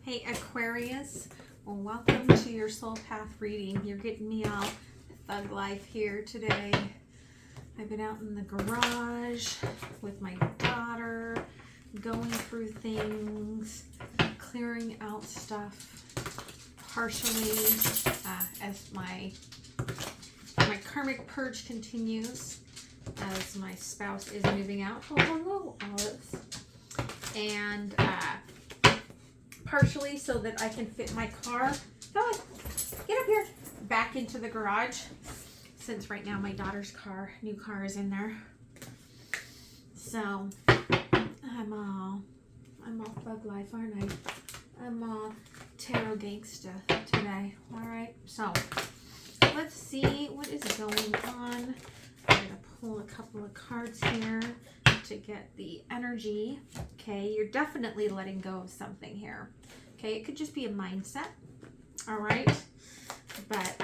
Hey Aquarius, well, welcome to your soul path reading. You're getting me all thug life here today. I've been out in the garage with my daughter, going through things, clearing out stuff, partially as my karmic purge continues, as my spouse is moving out. Oh, hello, Alice. And partially so that I can fit my car, go on, get up here, back into the garage, since right now my daughter's new car is in there. So I'm all bug life, aren't I? I'm all tarot gangsta today. All right, so let's see what is going on. I'm gonna pull a couple of cards here to get the energy. Okay, you're definitely letting go of something here. Okay, it could just be a mindset. All right, but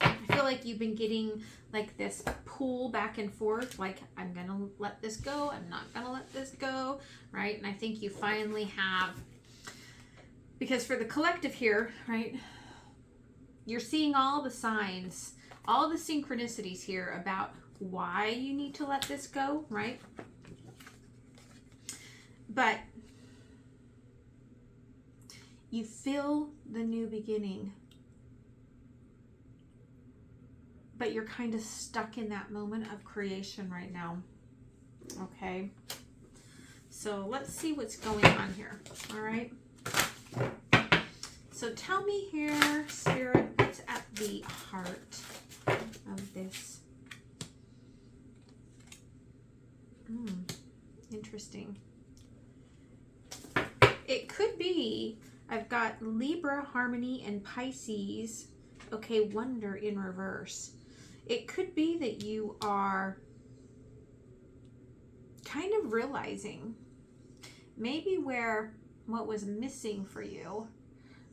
I feel like you've been getting like this pull back and forth, like I'm gonna let this go, I'm not gonna let this go, right? And I think you finally have, because for the collective here, right, you're seeing all the signs, all the synchronicities here about why you need to let this go, right? But you feel the new beginning, but you're kind of stuck in that moment of creation right now. Okay, so let's see what's going on here. All right, so tell me here, Spirit, what's at the heart of this? Interesting. It could be, I've got Libra, Harmony, and Pisces. Okay, Wonder in reverse. It could be that you are kind of realizing maybe where what was missing for you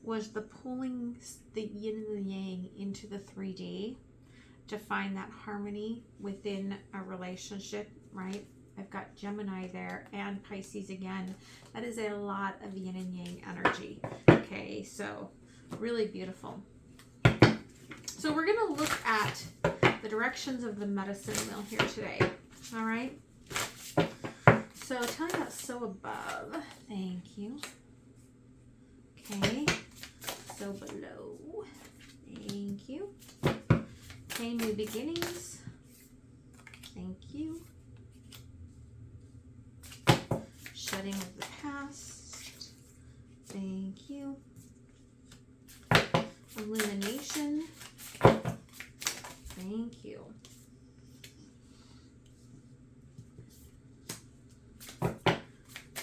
was the pulling the yin and the yang into the 3D to find that harmony within a relationship, right? I've got Gemini there and Pisces again. That is a lot of yin and yang energy. Okay, so really beautiful. So we're going to look at the directions of the medicine wheel here today. All right. So tell me about so above. Thank you. Okay. So below. Thank you. Okay, new beginnings. Thank you. Shedding of the past. Thank you. Illumination. Thank you.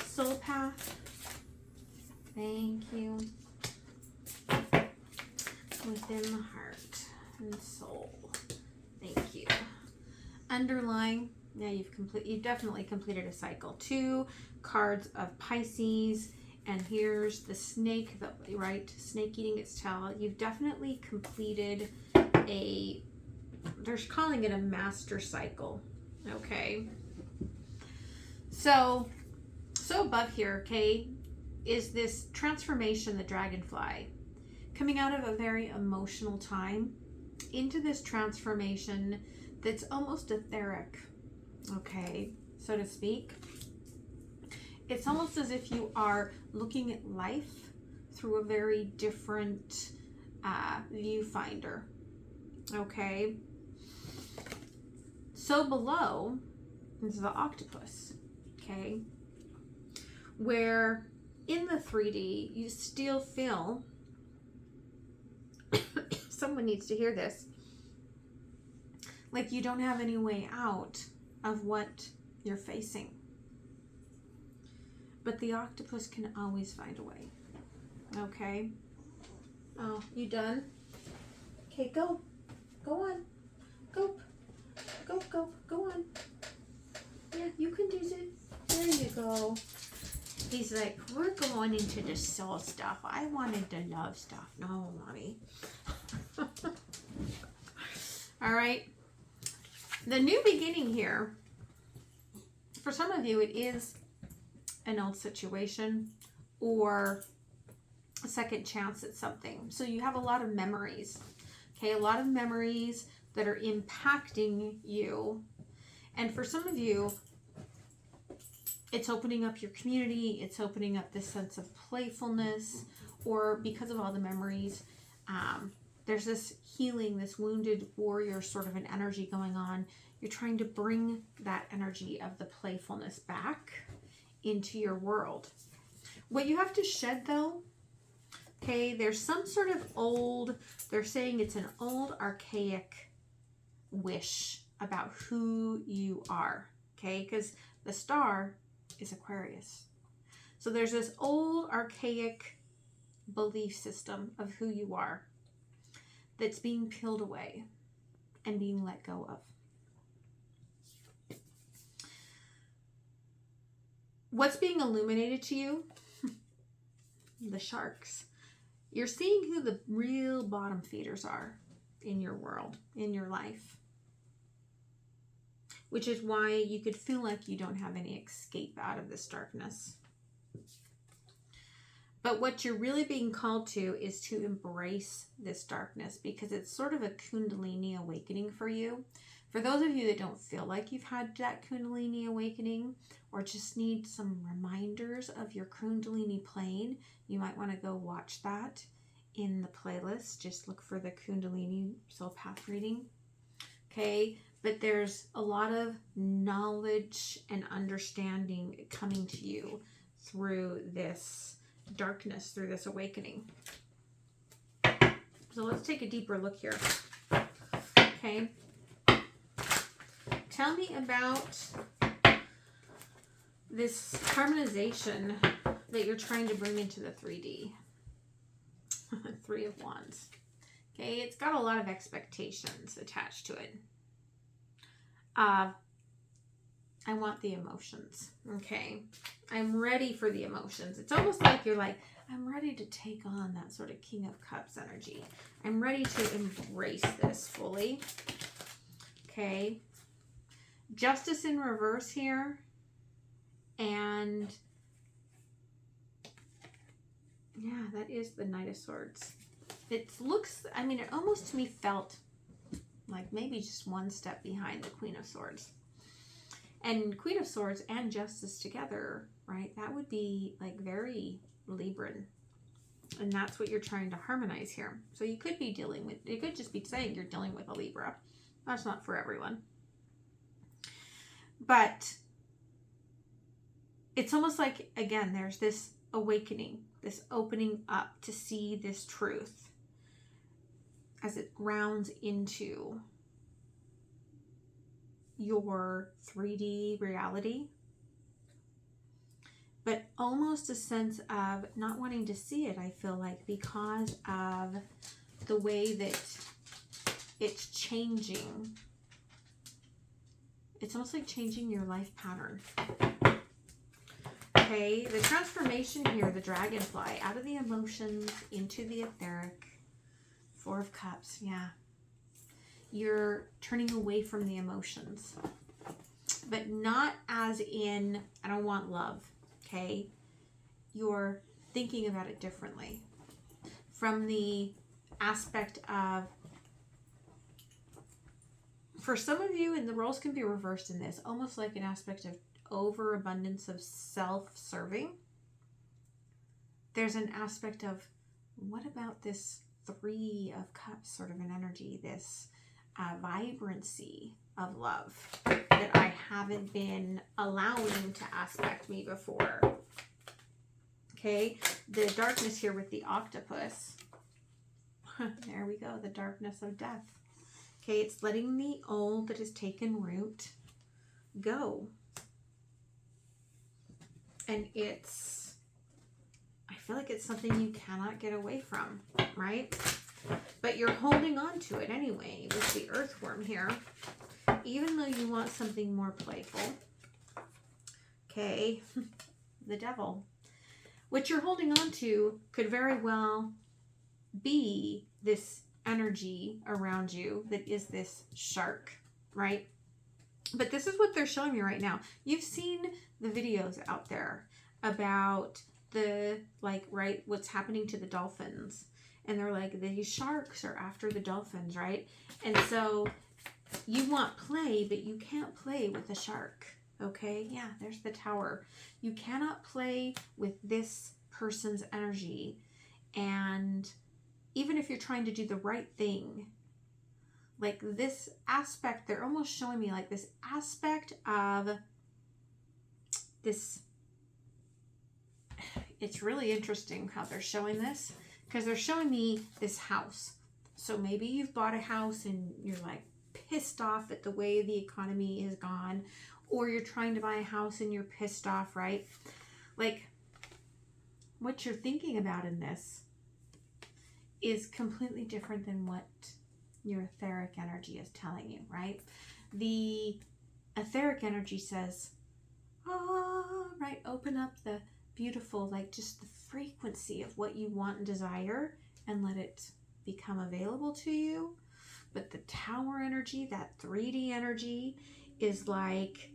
Soul path. Thank you. Within the heart and soul. Thank you. Underlying. Yeah, you've definitely completed a cycle. 2 cards of Pisces, and here's the snake, right? Snake eating its tail. You've definitely completed they're calling it a master cycle. Okay. So above here, okay, is this transformation, the dragonfly, coming out of a very emotional time into this transformation that's almost etheric. Okay, so to speak. It's almost as if you are looking at life through a very different viewfinder. Okay. So below is the octopus. Okay. Where in the 3D you still feel, someone needs to hear this, like you don't have any way out of what you're facing. But the octopus can always find a way. Okay? Oh, you done? Okay, go. Go on. Go. Go, go, go on. Yeah, you can do it. There you go. He's like, we're going into the soul stuff. I wanted the love stuff. No, mommy. All right. The new beginning here, for some of you, it is an old situation, or a second chance at something. So you have a lot of memories, okay? A lot of memories that are impacting you. And for some of you, it's opening up your community. It's opening up this sense of playfulness, or because of all the memories, there's this healing, this wounded warrior sort of an energy going on. You're trying to bring that energy of the playfulness back into your world. What you have to shed though, okay, there's some sort of old, they're saying it's an old archaic wish about who you are, okay, because the star is Aquarius. So there's this old archaic belief system of who you are that's being peeled away and being let go of. What's being illuminated to you? The sharks. You're seeing who the real bottom feeders are in your world, in your life. Which is why you could feel like you don't have any escape out of this darkness. But what you're really being called to is to embrace this darkness, because it's sort of a Kundalini awakening for you. For those of you that don't feel like you've had that Kundalini awakening, or just need some reminders of your Kundalini plane, you might want to go watch that in the playlist. Just look for the Kundalini Soul Path reading. Okay, but there's a lot of knowledge and understanding coming to you through this darkness, through this awakening. So let's take a deeper look here. Okay. Tell me about this harmonization that you're trying to bring into the 3D. Three of Wands. Okay, it's got a lot of expectations attached to it. I want the emotions. Okay, I'm ready for the emotions. It's almost like you're like, I'm ready to take on that sort of King of Cups energy. I'm ready to embrace this fully. Okay. Justice in reverse here. And yeah, that is the Knight of Swords. It looks, I mean, it almost to me felt like maybe just one step behind the Queen of Swords. And Queen of Swords and Justice together, right? That would be like very Libran. And that's what you're trying to harmonize here. So you could be dealing with, it could just be saying you're dealing with a Libra. That's not for everyone. But it's almost like, again, there's this awakening, this opening up to see this truth as it grounds into your 3D reality, but almost a sense of not wanting to see it, I feel like, because of the way that it's changing. It's almost like changing your life pattern. Okay, the transformation here, the dragonfly, out of the emotions into the etheric. 4 of Cups, yeah. You're turning away from the emotions, but not as in, I don't want love, okay? You're thinking about it differently. From the aspect of, for some of you, and the roles can be reversed in this, almost like an aspect of overabundance of self-serving. There's an aspect of, what about this 3 of Cups sort of an energy, this vibrancy of love that I haven't been allowing to aspect me before. Okay, the darkness here with the octopus. There we go, the darkness of death. Okay, it's letting the old that has taken root go. And it's, I feel like it's something you cannot get away from, right? But you're holding on to it anyway with the earthworm here, even though you want something more playful. Okay, the devil. What you're holding on to could very well be this energy around you that is this shark, right? But this is what they're showing me right now. You've seen the videos out there about right, what's happening to the dolphins. And they're like, these sharks are after the dolphins, right? And so you want play, but you can't play with a shark. Okay, yeah, there's the Tower. You cannot play with this person's energy. And even if you're trying to do the right thing, like this aspect, they're almost showing me like this aspect of this. It's really interesting how they're showing this, because they're showing me this house. So maybe you've bought a house and you're like pissed off at the way the economy has gone, or you're trying to buy a house and you're pissed off, right? Like what you're thinking about in this is completely different than what your etheric energy is telling you, right? The etheric energy says, right, open up the beautiful, like just the frequency of what you want and desire and let it become available to you. But the Tower energy, that 3D energy, is like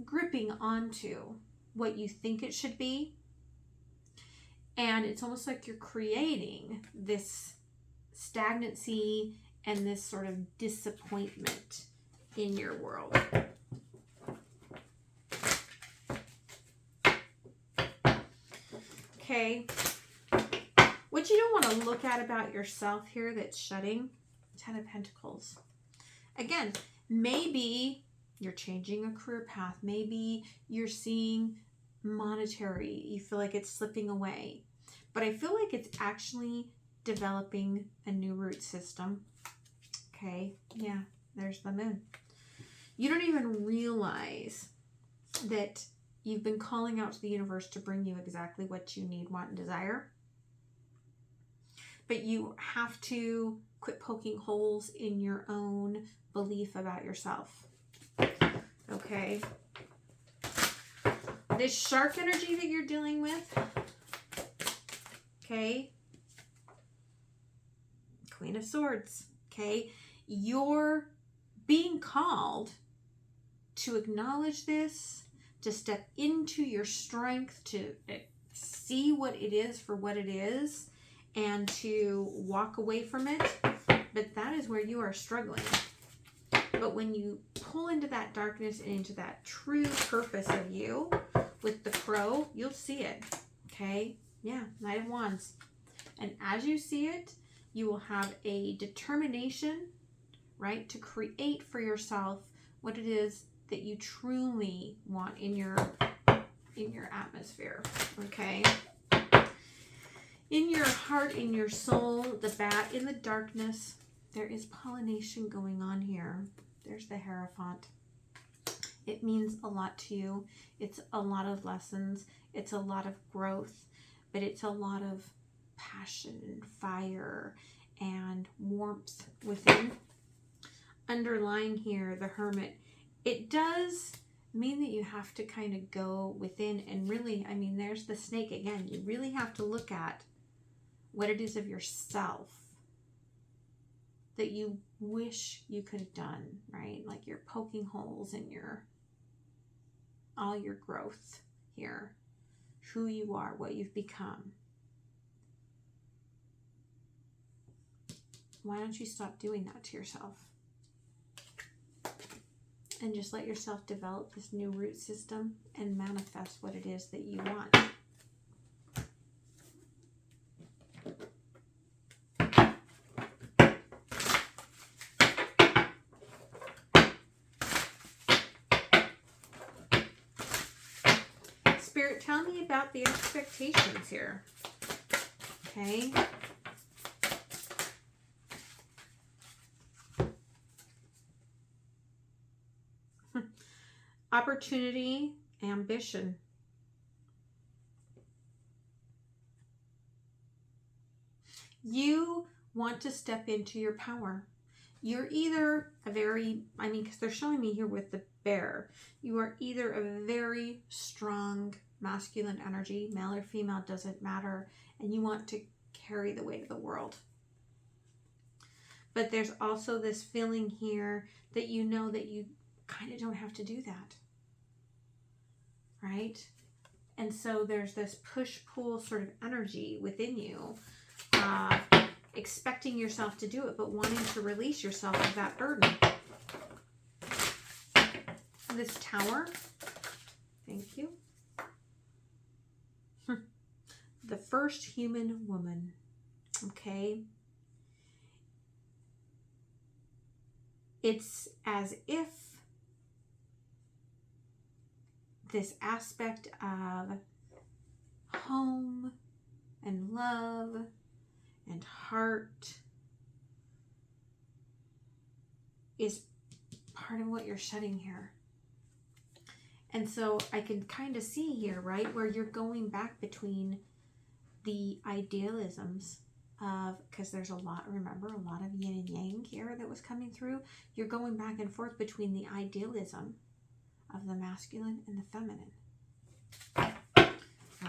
gripping onto what you think it should be. And it's almost like you're creating this stagnancy and this sort of disappointment in your world. Okay. What you don't want to look at about yourself here that's shutting, 10 of Pentacles. Again, maybe you're changing a career path. Maybe you're seeing monetary. You feel like it's slipping away. But I feel like it's actually developing a new root system. Okay, yeah, there's the Moon. You don't even realize that you've been calling out to the universe to bring you exactly what you need, want, and desire. But you have to quit poking holes in your own belief about yourself. Okay. This shark energy that you're dealing with, okay, Queen of Swords, okay, you're being called to acknowledge this, to step into your strength, to see what it is for what it is, and to walk away from it. But that is where you are struggling. But when you pull into that darkness and into that true purpose of you with the crow, you'll see it. Okay? Yeah, Knight of Wands. And as you see it, you will have a determination, right, to create for yourself what it is that you truly want in your atmosphere. Okay? In your heart, in your soul, the bat in the darkness, there is pollination going on here. There's the Hierophant. It means a lot to you. It's a lot of lessons. It's a lot of growth, but it's a lot of passion and fire and warmth within. Underlying here, the Hermit. It does mean that you have to kind of go within and really, I mean, there's the snake again. You really have to look at what it is of yourself that you wish you could have done, right? Like you're poking holes in all your growth here, who you are, what you've become. Why don't you stop doing that to yourself? And just let yourself develop this new root system and manifest what it is that you want. Spirit, tell me about the expectations here. Okay. Opportunity, ambition. You want to step into your power. You're either a very, because they're showing me here with the bear, you are either a very strong masculine energy, male or female, doesn't matter, and you want to carry the weight of the world. But there's also this feeling here that you know that you kind of don't have to do that. Right? And so there's this push-pull sort of energy within you, expecting yourself to do it, but wanting to release yourself of that burden. This Tower, thank you. The first human woman, okay? It's as if this aspect of home and love and heart is part of what you're shedding here. And so I can kind of see here, right, where you're going back between the idealisms of, because there's a lot, remember, a lot of yin and yang here that was coming through. You're going back and forth between the idealism of the masculine and the feminine.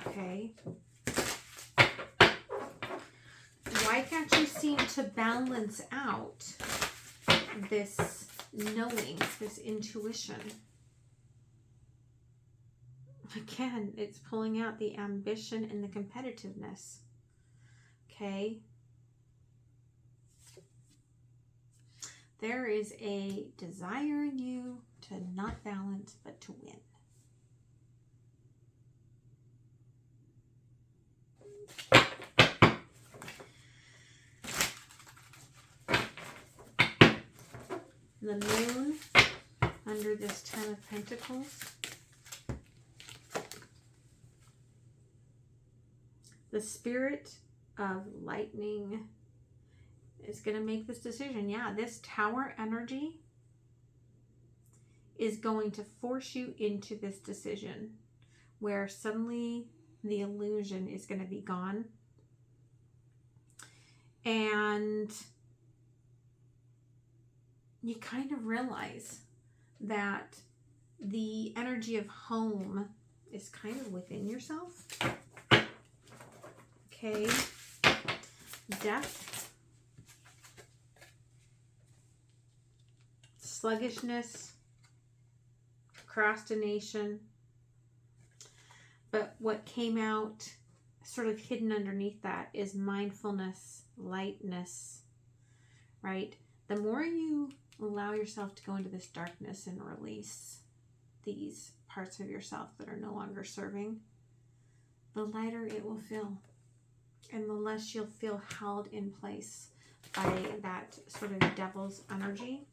Okay. Why can't you seem to balance out this knowing, this intuition? Again, it's pulling out the ambition and the competitiveness. Okay. There is a desire in you to not balance, but to win. The moon under this 10 of Pentacles. The spirit of lightning is going to make this decision. Yeah, this Tower energy is going to force you into this decision where suddenly the illusion is going to be gone. And you kind of realize that the energy of home is kind of within yourself. Okay, death, sluggishness, procrastination. But what came out sort of hidden underneath that is mindfulness, lightness, right? The more you allow yourself to go into this darkness and release these parts of yourself that are no longer serving, the lighter it will feel. And the less you'll feel held in place by that sort of devil's energy.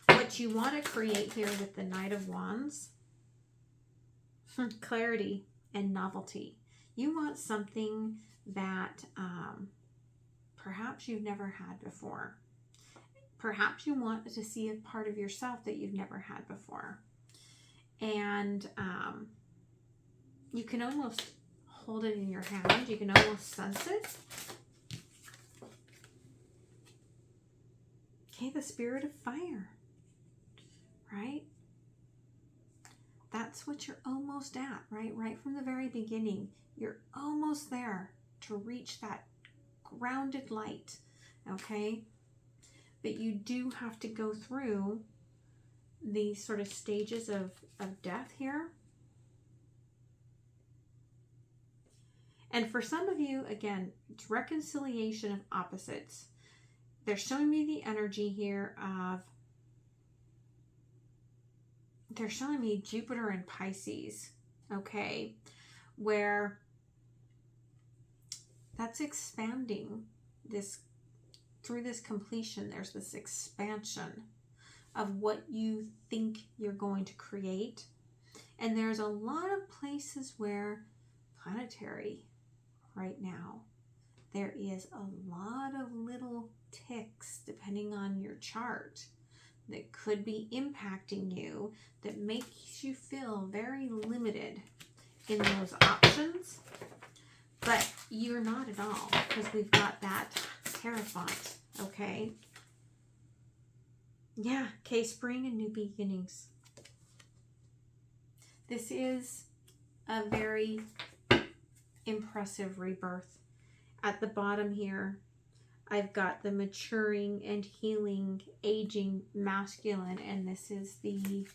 What you want to create here with the Knight of Wands, clarity and novelty. You want something that perhaps you've never had before. Perhaps you want to see a part of yourself that you've never had before. And you can almost hold it in your hand. You can almost sense it. Okay, the spirit of fire, right? That's what you're almost at, right? Right from the very beginning, you're almost there to reach that grounded light, okay? But you do have to go through these sort of stages of death here. And for some of you, again, it's reconciliation of opposites. They're showing me the energy here of, they're showing me Jupiter and Pisces, okay? Where that's expanding this, through this completion, there's this expansion of what you think you're going to create. And there's a lot of places where planetary right now, there is a lot of little ticks depending on your chart that could be impacting you, that makes you feel very limited in those options. But you're not at all, because we've got that Hierophant, okay? Yeah, okay, spring and new beginnings. This is a very impressive rebirth. At the bottom here, I've got the maturing and healing, aging masculine, and this is the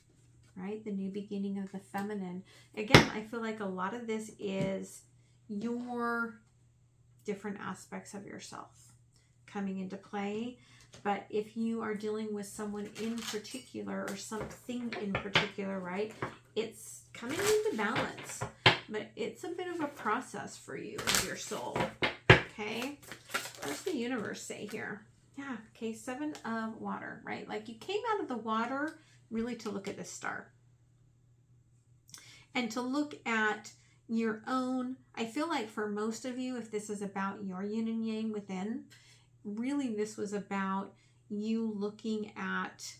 right? The new beginning of the feminine. Again, I feel like a lot of this is your different aspects of yourself coming into play. But if you are dealing with someone in particular or something in particular, right, it's coming into balance. But it's a bit of a process for you and your soul. Okay? What does the universe say here? Yeah, okay, 7 of water, right? Like you came out of the water really to look at the star. And to look at your own, I feel like for most of you, if this is about your yin and yang within, really this was about you looking at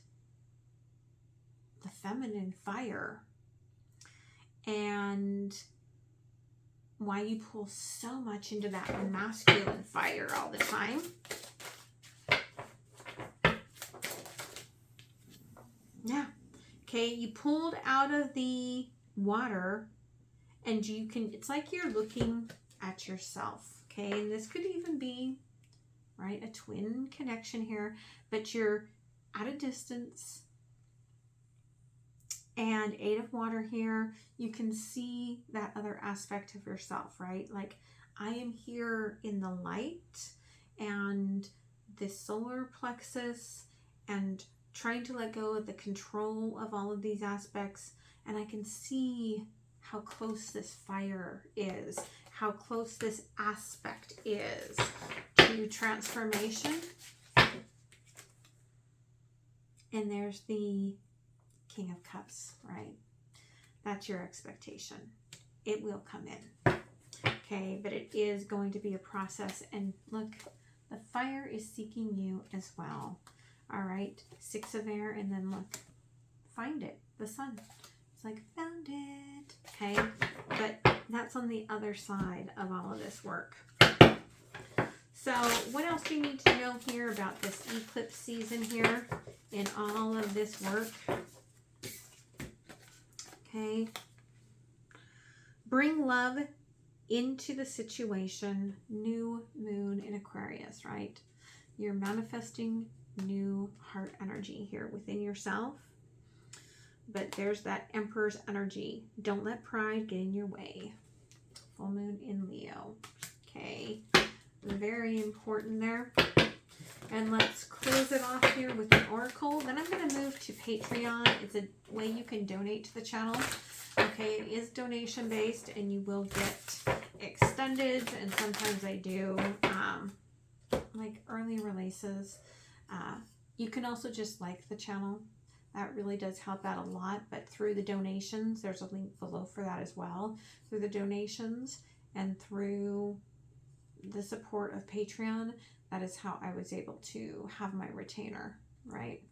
the feminine fire and why you pull so much into that masculine fire all the time. Yeah. Okay, you pulled out of the water and you can, it's like you're looking at yourself. Okay, and this could even be, right, a twin connection here, but you're at a distance. And 8 of water here, you can see that other aspect of yourself, right? Like I am here in the light and this solar plexus and trying to let go of the control of all of these aspects. And I can see how close this fire is, how close this aspect is to transformation. And there's the King of Cups, right? That's your expectation. It will come in. Okay, but it is going to be a process. And look, the fire is seeking you as well. All right, 6 of air, and then look, find it, the sun. It's like, found it. Okay, but that's on the other side of all of this work. So what else do you need to know here about this eclipse season here in all of this work? Okay. Bring love into the situation. New moon in Aquarius, right? You're manifesting new heart energy here within yourself. But there's that Emperor's energy. Don't let pride get in your way. Full moon in Leo. Okay. Very important there. And let's close it off here with an oracle. Then I'm going to move to Patreon. It's a way you can donate to the channel. Okay, it is donation based and you will get extended, and sometimes I do like early releases. You can also just like the channel. That really does help out a lot. But through the donations, there's a link below for that as well. Through the donations and through the support of Patreon, that is how I was able to have my retainer, right?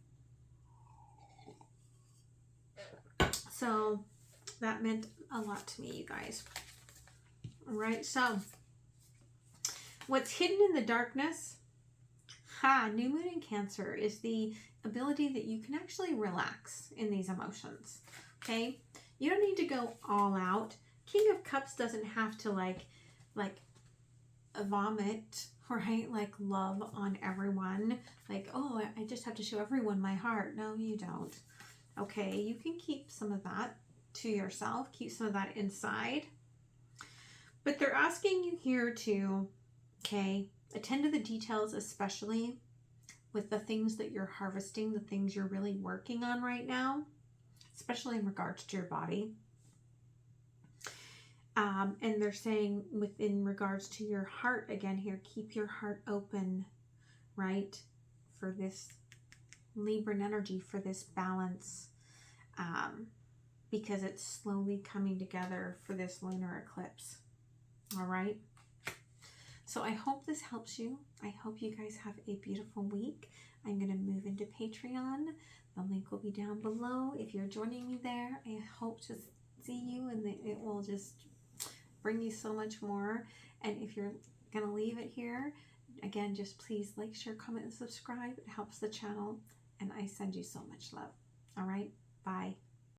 So that meant a lot to me, you guys. All right, so what's hidden in the darkness? New moon in Cancer is the ability that you can actually relax in these emotions. Okay, you don't need to go all out. King of Cups doesn't have to like vomit, right? Like love on everyone. Like, oh, I just have to show everyone my heart. No, you don't. Okay, you can keep some of that to yourself. Keep some of that inside. But they're asking you here to, okay, attend to the details, especially with the things that you're harvesting, the things you're really working on right now, especially in regards to your body. And they're saying within regards to your heart, again here, keep your heart open, right, for this Libran energy, for this balance, because it's slowly coming together for this lunar eclipse. All right. So I hope this helps you. I hope you guys have a beautiful week. I'm going to move into Patreon. The link will be down below. If you're joining me there, I hope to see you, and it will just bring you so much more. And if you're going to leave it here, again, just please like, share, comment, and subscribe. It helps the channel, and I send you so much love. All right. Bye.